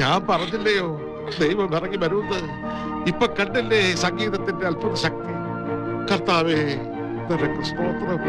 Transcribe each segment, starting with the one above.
ഞാൻ പറഞ്ഞില്ലയോ ദൈവം ഇറങ്ങി വരുന്നത്? ഇപ്പൊ കണ്ടില്ലേ സംഗീതത്തിന്റെ അത്ഭുത ശക്തി? കർത്താവേ, നിനക്ക് സ്തോത്രം.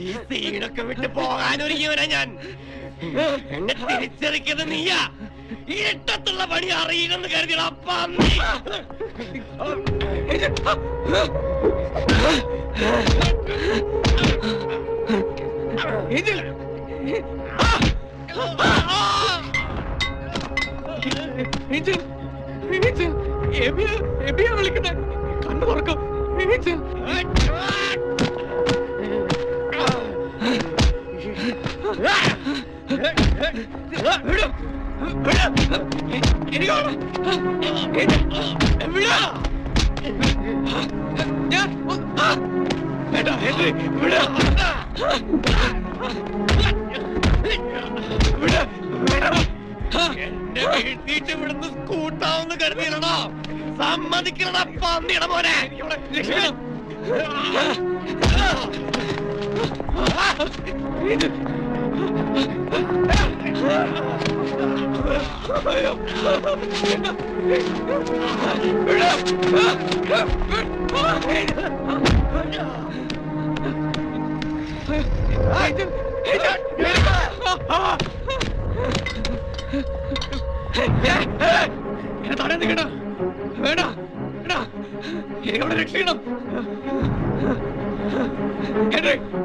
ഈ സീനൊക്കെ വിട്ട് പോകാനൊരുങ്ങിയവനാ ഞാൻ. എന്നെ തിരിച്ചറിക്കുന്നത് നീയാ. ഇട്ടത്തുള്ള പണി അറിയില്ലെന്ന് കരുതിയ പന്നി. വിളിക്കണേ, കണ്ണു തുറക്കും. എന്നെ വീഴ്ത്തിയിട്ട് ഇവിടുന്ന് സ്കൂട്ടാവുന്ന കരുതിയില്ലണോ? സമ്മതിക്കണ പന്നിയുടെ മോനെ. രക്ഷിക്കണം.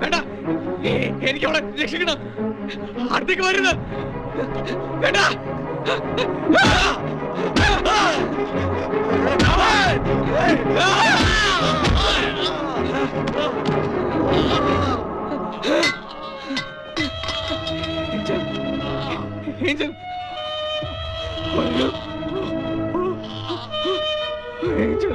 വേണ്ട, എനിക്കവളെ രക്ഷിക്കണം. അടുത്തേക്ക് വരുന്നത് വേണ്ട. Angel, Angel,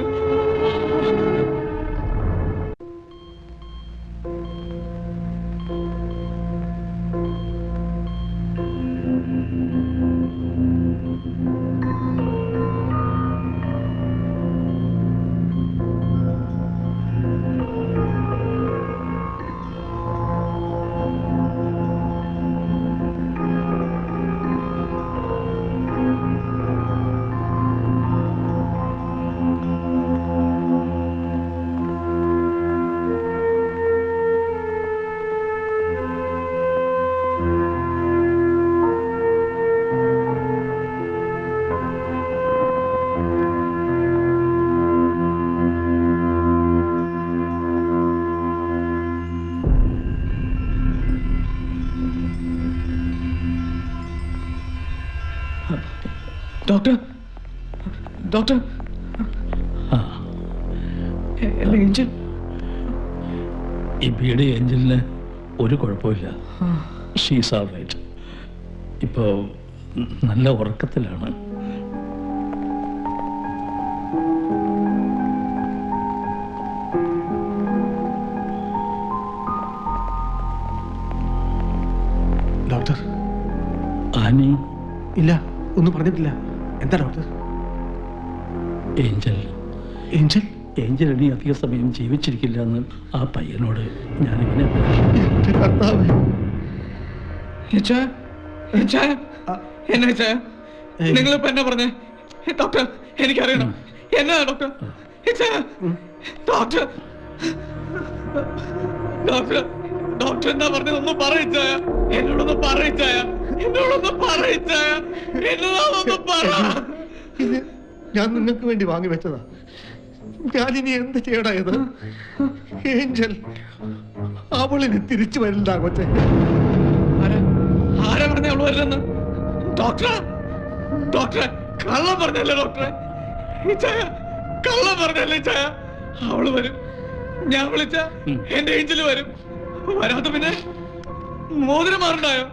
doctor, doctor, Angel. ഇബിയുടെ ഏഞ്ചലിന് ഒരു കുഴപ്പമില്ല. She's all right. ഇപ്പോൾ നല്ല ഉറക്കത്തിലാണ്. Doctor, Annie? ഇല്ല, ഒന്നും പറഞ്ഞിട്ടില്ല. എന്താ ഡോക്ടർ? ഏഞ്ചൽ, ഏഞ്ചൽ, ഏഞ്ചൽ ഇനി അധിക സമയം ജീവിച്ചിരിക്കില്ല എന്ന് ആ പയ്യനോട് ഞാനിങ്ങനെ. നിങ്ങളിപ്പോ എന്നാ പറഞ്ഞേ ഡോക്ടർ? എനിക്കറിയണം. എന്നാ ഡോക്ടർ? ഡോക്ടർ, ഡോക്ടർ, ഡോക്ടർ എന്താ പറഞ്ഞതൊന്നും പറയിച്ചായ? എന്നോടൊന്ന് പറയിച്ചായ? എന്നോടൊന്ന് പറയിച്ചായ എന്നതാണെന്ന് പറ. ഇത് ഞാൻ നിങ്ങൾക്ക് വേണ്ടി വാങ്ങി വെച്ചതാ. ഞാനിനി എന്ത് ചെയ്യടാ ഇത്? ഏഞ്ചൽ അവളിന് തിരിച്ചു വരില്ല കൊച്ചെ. ആരാ പറഞ്ഞ അവള് വരില്ലെന്ന്? ഡോക്ടറെ, ഡോക്ടറെ കള്ളം പറഞ്ഞല്ലേ ഡോക്ടറെ? ഈ ചായ കള്ളം പറഞ്ഞല്ലേ ചായ? അവള് വരും, ഞാൻ വിളിച്ച എന്റെ ഏഞ്ചല് വരും. വരാത്ത പിന്നെ മോതിരം മാറണ്ടായോ?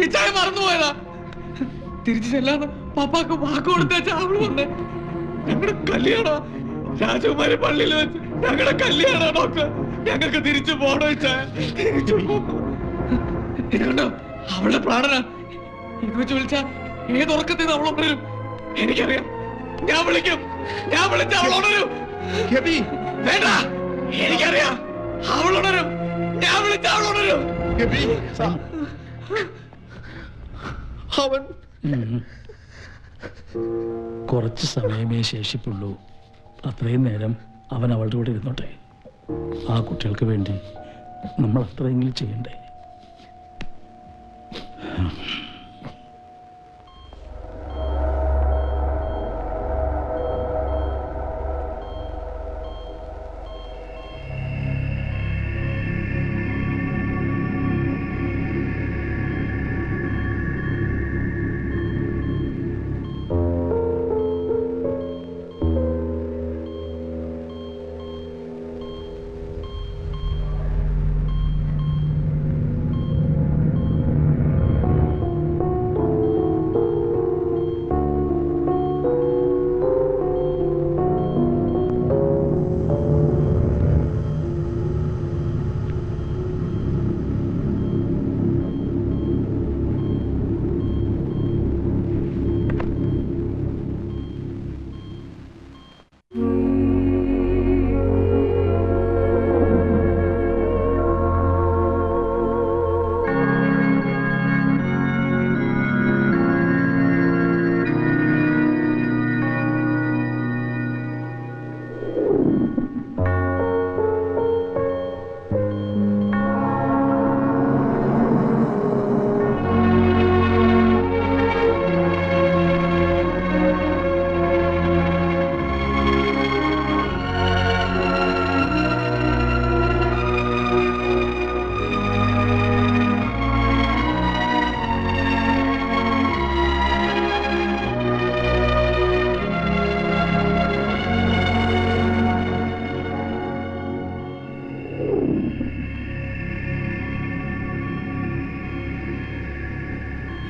ഈ ചായ മറന്നുപോയതാ. തിരിച്ചു ചെല്ലാന്ന് പപ്പാക്ക് വാക്ക് കൊടുത്തേച്ച അവള് വന്നേ. ഞങ്ങളുടെ കല്യാണം രാജകുമാരി പള്ളിയിൽ വെച്ച് ഞങ്ങളുടെ കല്യാണം ഡോക്ടർ. ഞങ്ങൾക്ക് തിരിച്ചു പോണോ ചായ? തിരിച്ചു കണ്ടോ അവളുടെ പ്രാണന. ഇത് വെച്ച് വിളിച്ച ഏത് ഉറക്കത്തിൽ അവൾ ഉണരും എനിക്കറിയാം. ഞാൻ വിളിക്കും, ഞാൻ വിളിച്ച അവൾ ഉണരും. വേണ്ട, എനിക്കറിയാം അവൾ ഉണരും. ഞാൻ വിളിച്ച അവൾ ഉണരും. അവൻ കുറച്ച് സമയമേ ശേഷിപ്പുള്ളൂ. അത്രയും നേരം അവൻ അവളുടെ കൂടെ ഇരുന്നോട്ടെ. ആ കുട്ടികൾക്ക് വേണ്ടി നമ്മൾ അത്രയെങ്കിലും ചെയ്യണ്ടേ?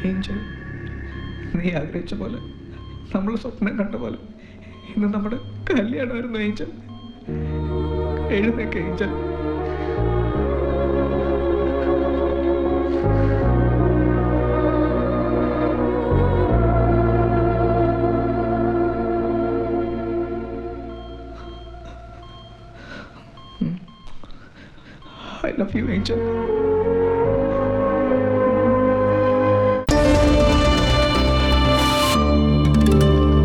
ഏഞ്ചൽ, നീ ആഗ്രഹിച്ച പോലെ, നമ്മൾ സ്വപ്നം കണ്ട പോലെ ഇന്ന് നമ്മുടെ കല്യാണമായിരുന്നു ഏഞ്ചൽ. എഴുന്നേക്ക Angel. I love you, Angel.